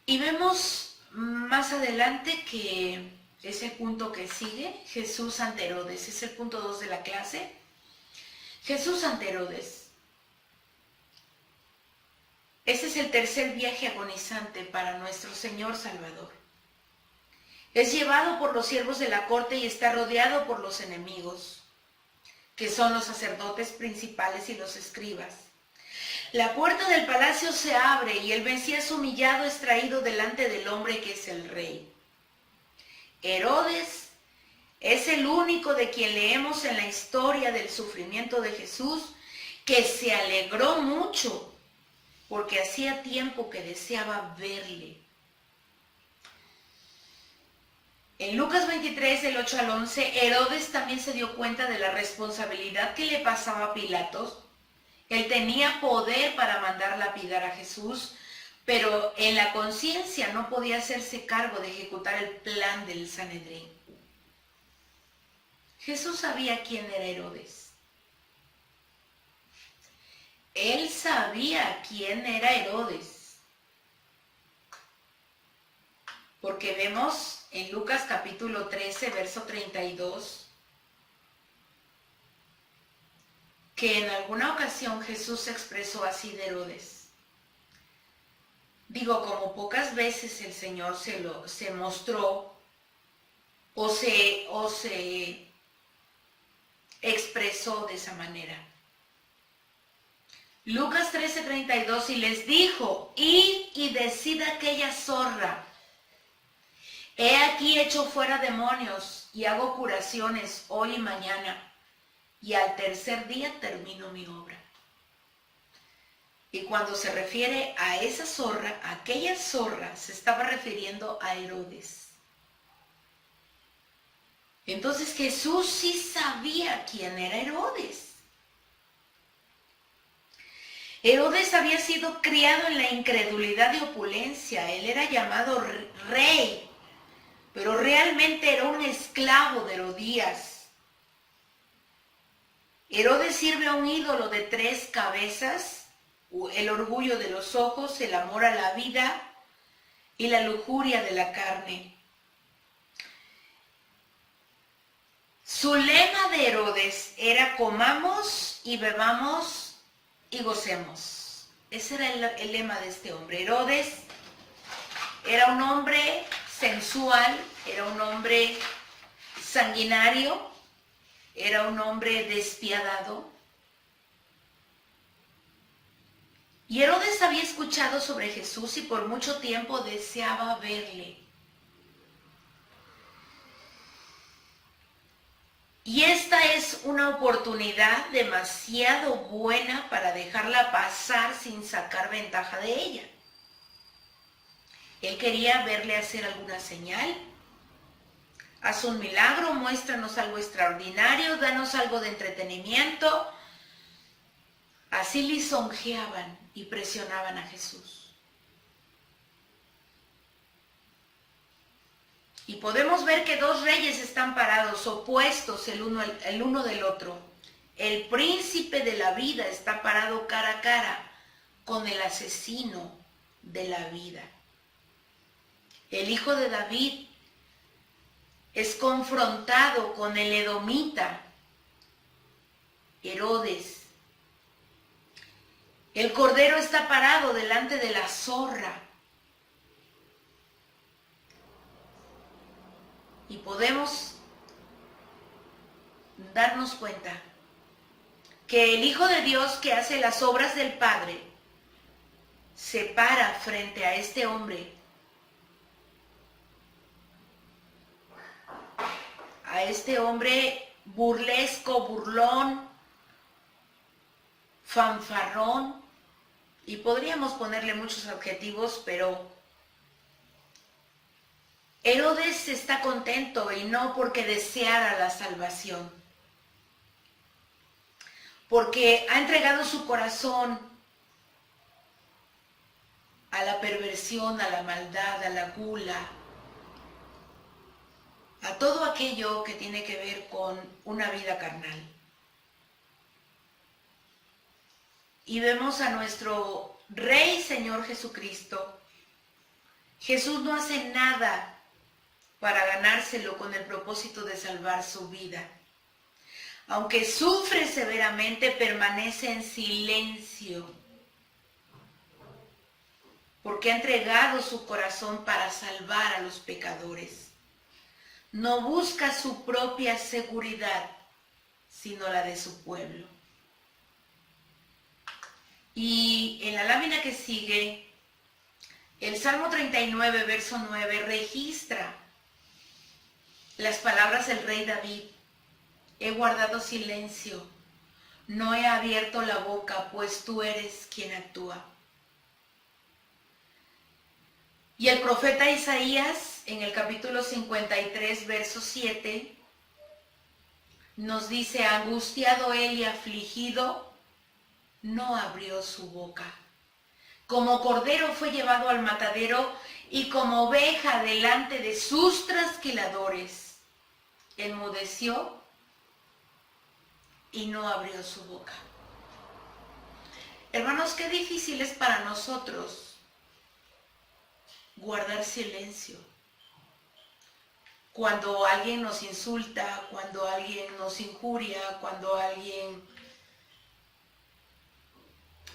Y vemos más adelante que es el punto que sigue, Jesús ante Herodes, es el punto 2 de la clase. Jesús ante Herodes. Ese es el tercer viaje agonizante para nuestro Señor Salvador. Es llevado por los siervos de la corte y está rodeado por los enemigos, que son los sacerdotes principales y los escribas. La puerta del palacio se abre y el Mesías humillado es traído delante del hombre que es el rey. Herodes es el único de quien leemos en la historia del sufrimiento de Jesús que se alegró mucho porque hacía tiempo que deseaba verle. En Lucas 23, del 8 al 11, Herodes también se dio cuenta de la responsabilidad que le pasaba a Pilatos. Él tenía poder para mandar lapidar a Jesús, pero en la conciencia no podía hacerse cargo de ejecutar el plan del Sanedrín. Jesús sabía quién era Herodes. Él sabía quién era Herodes. Porque vemos en Lucas capítulo 13, verso 32, que en alguna ocasión Jesús se expresó así de Herodes. Digo, como pocas veces el Señor se mostró o se expresó de esa manera. Lucas 13:32, y les dijo, id y decid a aquella zorra, he aquí echo fuera demonios y hago curaciones hoy y mañana, y al tercer día termino mi obra. Y cuando se refiere a esa zorra, a aquella zorra, se estaba refiriendo a Herodes. Entonces Jesús sí sabía quién era Herodes. Herodes había sido criado en la incredulidad y opulencia. Él era llamado rey, pero realmente era un esclavo de Herodías. Herodes sirve a un ídolo de 3 cabezas, el orgullo de los ojos, el amor a la vida y la lujuria de la carne. Su lema de Herodes era comamos y bebamos y gocemos. Ese era el lema de este hombre. Herodes era un hombre sensual, era un hombre sanguinario, era un hombre despiadado. Y Herodes había escuchado sobre Jesús y por mucho tiempo deseaba verle. Y esta es una oportunidad demasiado buena para dejarla pasar sin sacar ventaja de ella. Él quería verle hacer alguna señal. Haz un milagro, muéstranos algo extraordinario, danos algo de entretenimiento. Así lisonjeaban y presionaban a Jesús. Y podemos ver que 2 reyes están parados, opuestos el uno del otro. El príncipe de la vida está parado cara a cara con el asesino de la vida. El hijo de David es confrontado con el edomita, Herodes. El cordero está parado delante de la zorra. Y podemos darnos cuenta que el Hijo de Dios que hace las obras del Padre se para frente a este hombre, a este hombre burlesco, burlón, fanfarrón, y podríamos ponerle muchos adjetivos, pero Herodes está contento y no porque deseara la salvación, porque ha entregado su corazón a la perversión, a la maldad, a la gula, a todo aquello que tiene que ver con una vida carnal. y vemos a nuestro Rey Señor Jesucristo, Jesús no hace nada para ganárselo con el propósito de salvar su vida. Aunque sufre severamente, permanece en silencio, porque ha entregado su corazón para salvar a los pecadores. No busca su propia seguridad, sino la de su pueblo. Y en la lámina que sigue, el Salmo 39, verso 9, registra las palabras del rey David. He guardado silencio, no he abierto la boca, pues tú eres quien actúa. Y el profeta Isaías, en el capítulo 53, verso 7, nos dice, angustiado él y afligido, no abrió su boca. Como cordero fue llevado al matadero y como oveja delante de sus trasquiladores, enmudeció y no abrió su boca. Hermanos, qué difícil es para nosotros guardar silencio. Cuando alguien nos insulta, cuando alguien nos injuria, cuando alguien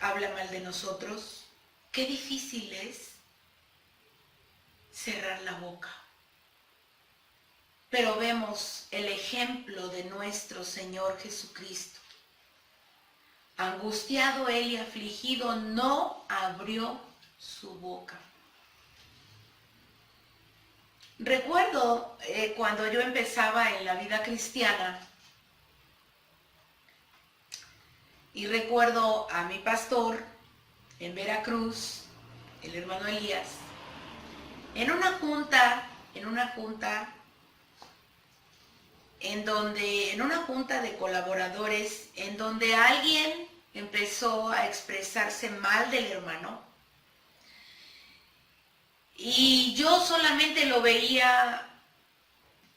habla mal de nosotros, qué difícil es cerrar la boca. Pero vemos el ejemplo de nuestro Señor Jesucristo. Angustiado él y afligido, no abrió su boca. Recuerdo cuando yo empezaba en la vida cristiana, y recuerdo a mi pastor en Veracruz, el hermano Elías, en una junta de colaboradores, en donde alguien empezó a expresarse mal del hermano, y yo solamente lo veía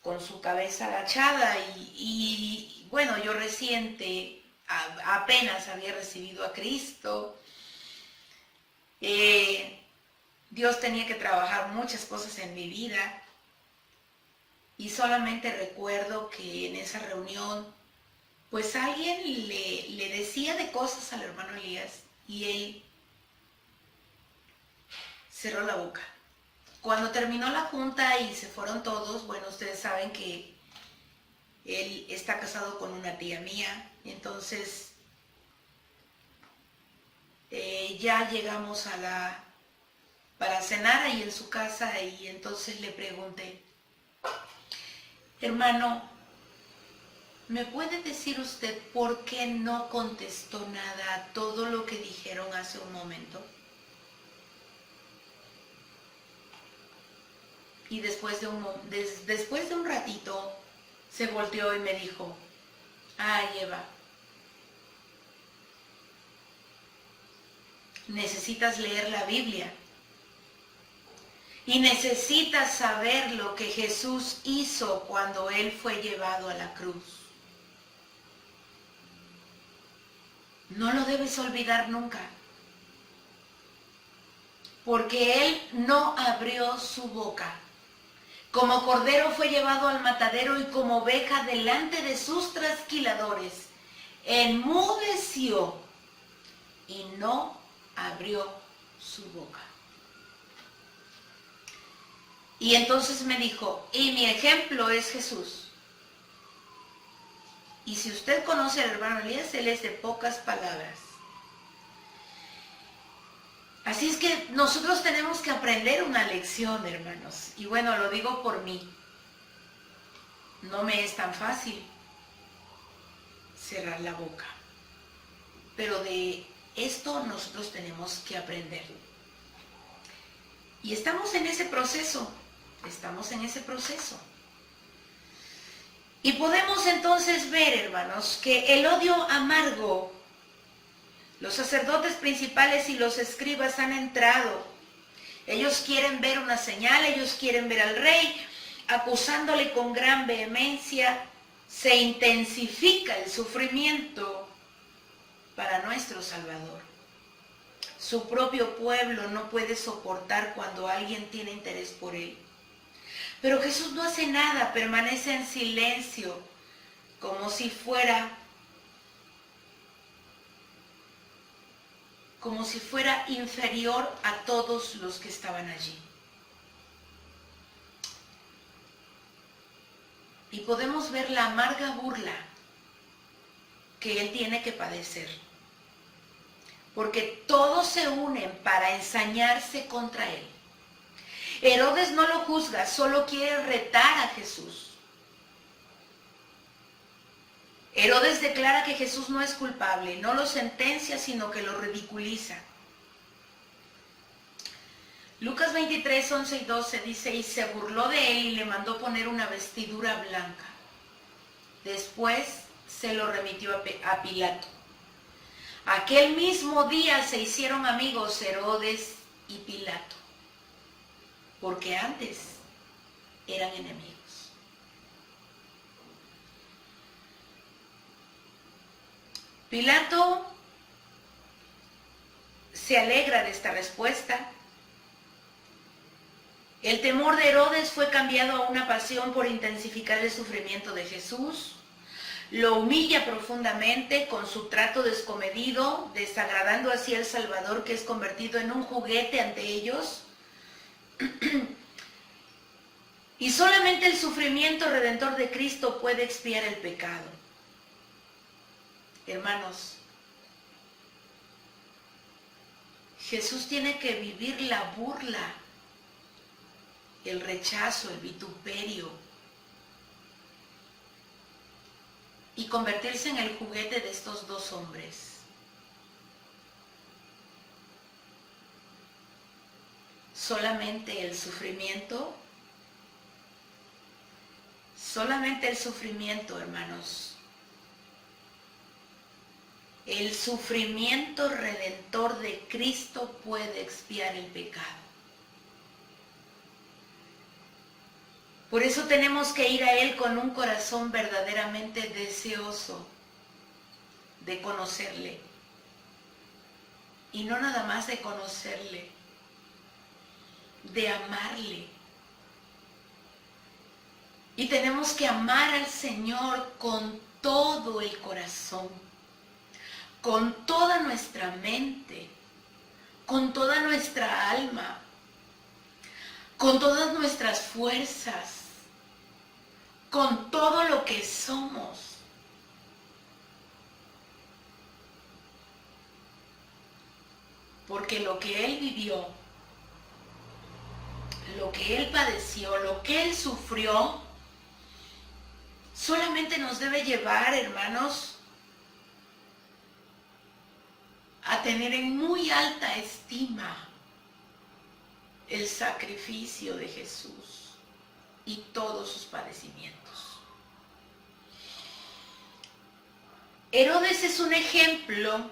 con su cabeza agachada y bueno, yo reciente apenas había recibido a Cristo. Dios tenía que trabajar muchas cosas en mi vida y solamente recuerdo que en esa reunión pues alguien le decía de cosas al hermano Elías y él cerró la boca. Cuando terminó la junta y se fueron todos, bueno, ustedes saben que él está casado con una tía mía, entonces ya llegamos para cenar ahí en su casa y entonces le pregunté, hermano, ¿me puede decir usted por qué no contestó nada a todo lo que dijeron hace un momento? Y después de un ratito se volteó y me dijo, ay Eva, necesitas leer la Biblia y necesitas saber lo que Jesús hizo cuando Él fue llevado a la cruz. No lo debes olvidar nunca, porque Él no abrió su boca. Como cordero fue llevado al matadero y como oveja delante de sus trasquiladores, enmudeció y no abrió su boca. Y entonces me dijo, y mi ejemplo es Jesús. Y si usted conoce al hermano Elías, él es de pocas palabras. Así es que nosotros tenemos que aprender una lección, hermanos. Y bueno, lo digo por mí. No me es tan fácil cerrar la boca. Pero de esto nosotros tenemos que aprender. Y estamos en ese proceso. Y podemos entonces ver, hermanos, que el odio amargo, los sacerdotes principales y los escribas han entrado. Ellos quieren ver una señal, ellos quieren ver al rey, acusándole con gran vehemencia. Se intensifica el sufrimiento para nuestro Salvador. Su propio pueblo no puede soportar cuando alguien tiene interés por él. Pero Jesús no hace nada, permanece en silencio, como si fuera inferior a todos los que estaban allí. Y podemos ver la amarga burla que él tiene que padecer. Porque todos se unen para ensañarse contra él. Herodes no lo juzga, solo quiere retar a Jesús. Herodes declara que Jesús no es culpable, no lo sentencia, sino que lo ridiculiza. Lucas 23, 11 y 12 dice, y se burló de él y le mandó poner una vestidura blanca. Después se lo remitió a Pilato. Aquel mismo día se hicieron amigos Herodes y Pilato, porque antes eran enemigos. Pilato se alegra de esta respuesta. El temor de Herodes fue cambiado a una pasión por intensificar el sufrimiento de Jesús. Lo humilla profundamente con su trato descomedido, desagradando así al Salvador, que es convertido en un juguete ante ellos. Y solamente el sufrimiento redentor de Cristo puede expiar el pecado. Hermanos, Jesús tiene que vivir la burla, el rechazo, el vituperio, y convertirse en el juguete de estos dos hombres. Solamente el sufrimiento, hermanos, el sufrimiento redentor de Cristo puede expiar el pecado. Por eso tenemos que ir a Él con un corazón verdaderamente deseoso de conocerle. Y no nada más de conocerle, de amarle. Y tenemos que amar al Señor con todo el corazón, con toda nuestra mente, con toda nuestra alma, con todas nuestras fuerzas, con todo lo que somos. Porque lo que Él vivió, lo que Él padeció, lo que Él sufrió, solamente nos debe llevar, hermanos, a tener en muy alta estima el sacrificio de Jesús y todos sus padecimientos. Herodes es un ejemplo,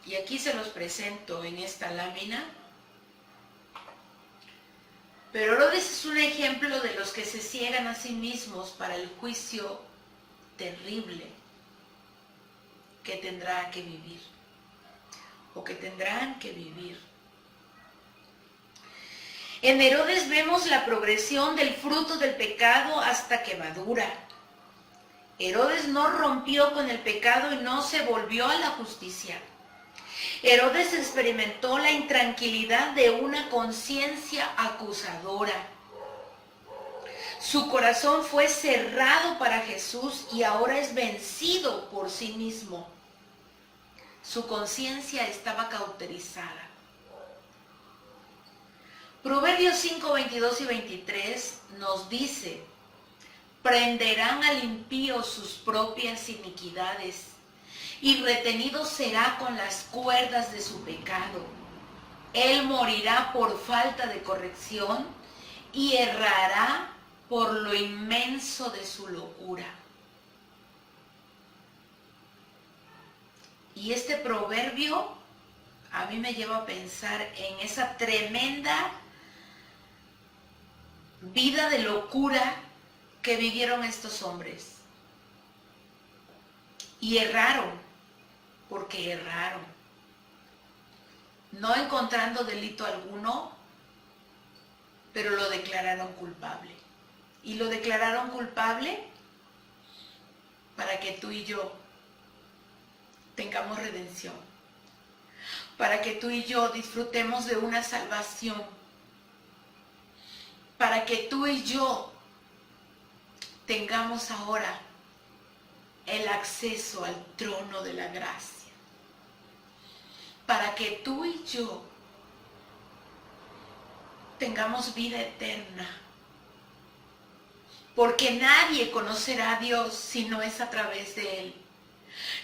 y aquí se los presento en esta lámina, pero Herodes es un ejemplo de los que se ciegan a sí mismos para el juicio terrible que tendrá que vivir, o que tendrán que vivir. En Herodes vemos la progresión del fruto del pecado hasta que madura. Herodes no rompió con el pecado y no se volvió a la justicia. Herodes experimentó la intranquilidad de una conciencia acusadora. Su corazón fue cerrado para Jesús y ahora es vencido por sí mismo. Su conciencia estaba cauterizada. Proverbios 5, 22 y 23 nos dice: prenderán al impío sus propias iniquidades, y retenido será con las cuerdas de su pecado. Él morirá por falta de corrección y errará por lo inmenso de su locura. Y este proverbio a mí me lleva a pensar en esa tremenda vida de locura que vivieron estos hombres. Y erraron porque erraron, no encontrando delito alguno, pero lo declararon culpable. Y lo declararon culpable para que tú y yo tengamos redención, para que tú y yo disfrutemos de una salvación, para que tú y yo tengamos ahora el acceso al trono de la gracia, para que tú y yo tengamos vida eterna, porque nadie conocerá a Dios si no es a través de Él.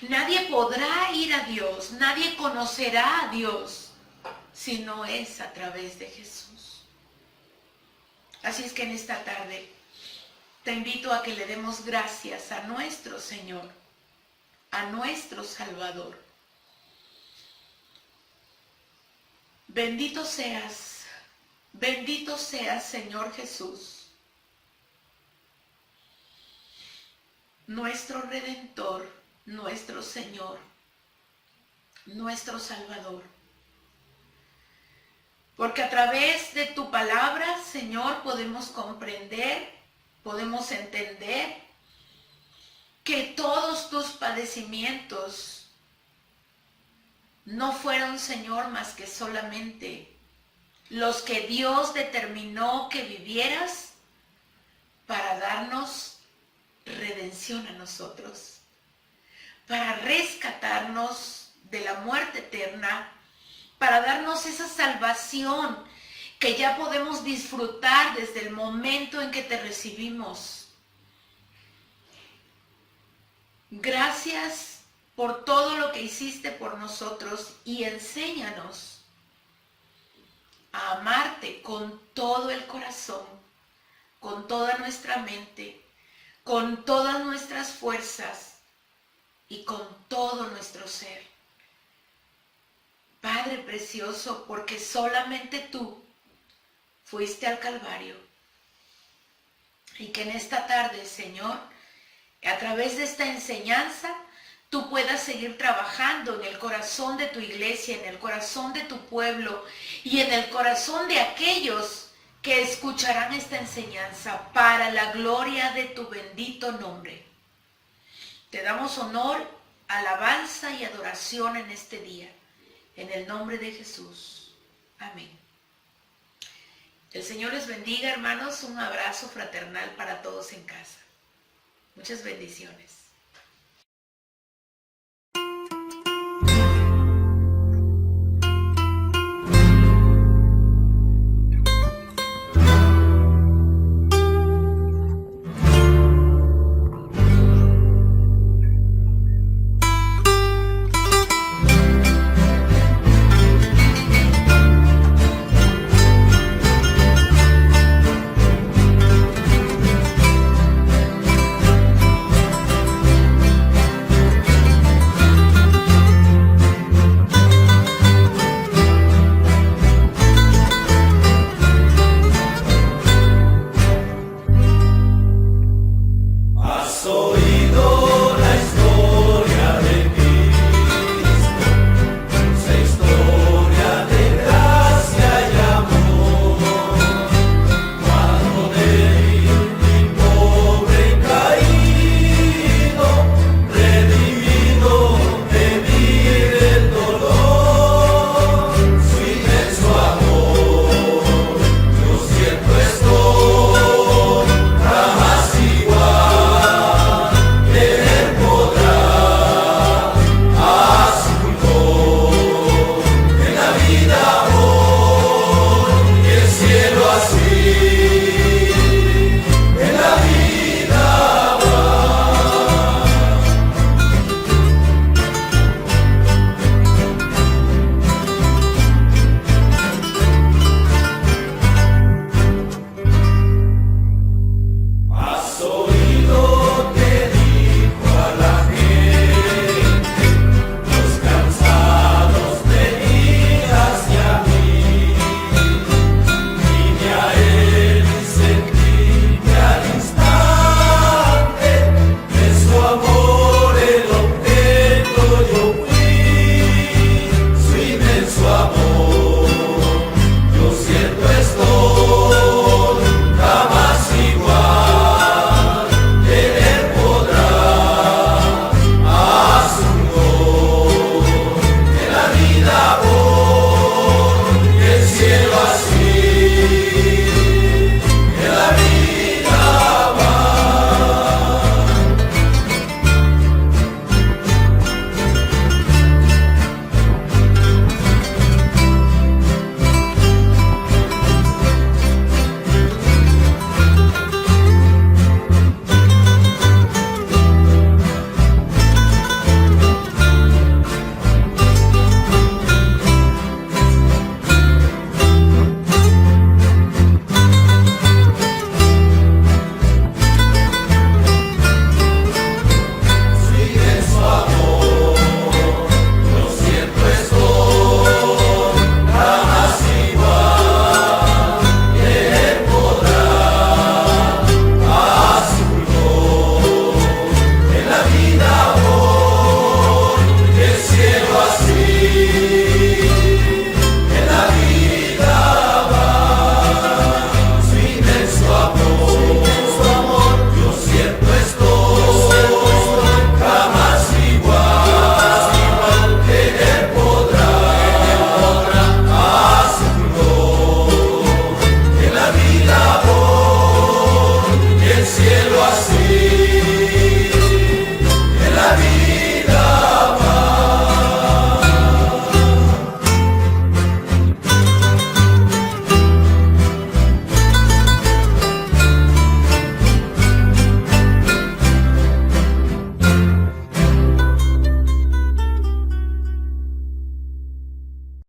Nadie podrá ir a Dios, nadie conocerá a Dios si no es a través de Jesús. Así es que en esta tarde te invito a que le demos gracias a nuestro Señor, a nuestro Salvador. Bendito seas, Señor Jesús, nuestro Redentor, nuestro Señor, nuestro Salvador. Porque a través de tu palabra, Señor, podemos comprender, podemos entender que todos tus padecimientos no fueron, Señor, más que solamente los que Dios determinó que vivieras para darnos redención a nosotros, para rescatarnos de la muerte eterna, para darnos esa salvación que ya podemos disfrutar desde el momento en que te recibimos. Gracias por todo lo que hiciste por nosotros y enséñanos a amarte con todo el corazón, con toda nuestra mente, con todas nuestras fuerzas y con todo nuestro ser. Padre precioso, porque solamente tú fuiste al Calvario. Y que en esta tarde, Señor, a través de esta enseñanza, tú puedas seguir trabajando en el corazón de tu iglesia, en el corazón de tu pueblo y en el corazón de aquellos que escucharán esta enseñanza para la gloria de tu bendito nombre. Te damos honor, alabanza y adoración en este día. En el nombre de Jesús. Amén. El Señor les bendiga, hermanos. Un abrazo fraternal para todos en casa. Muchas bendiciones.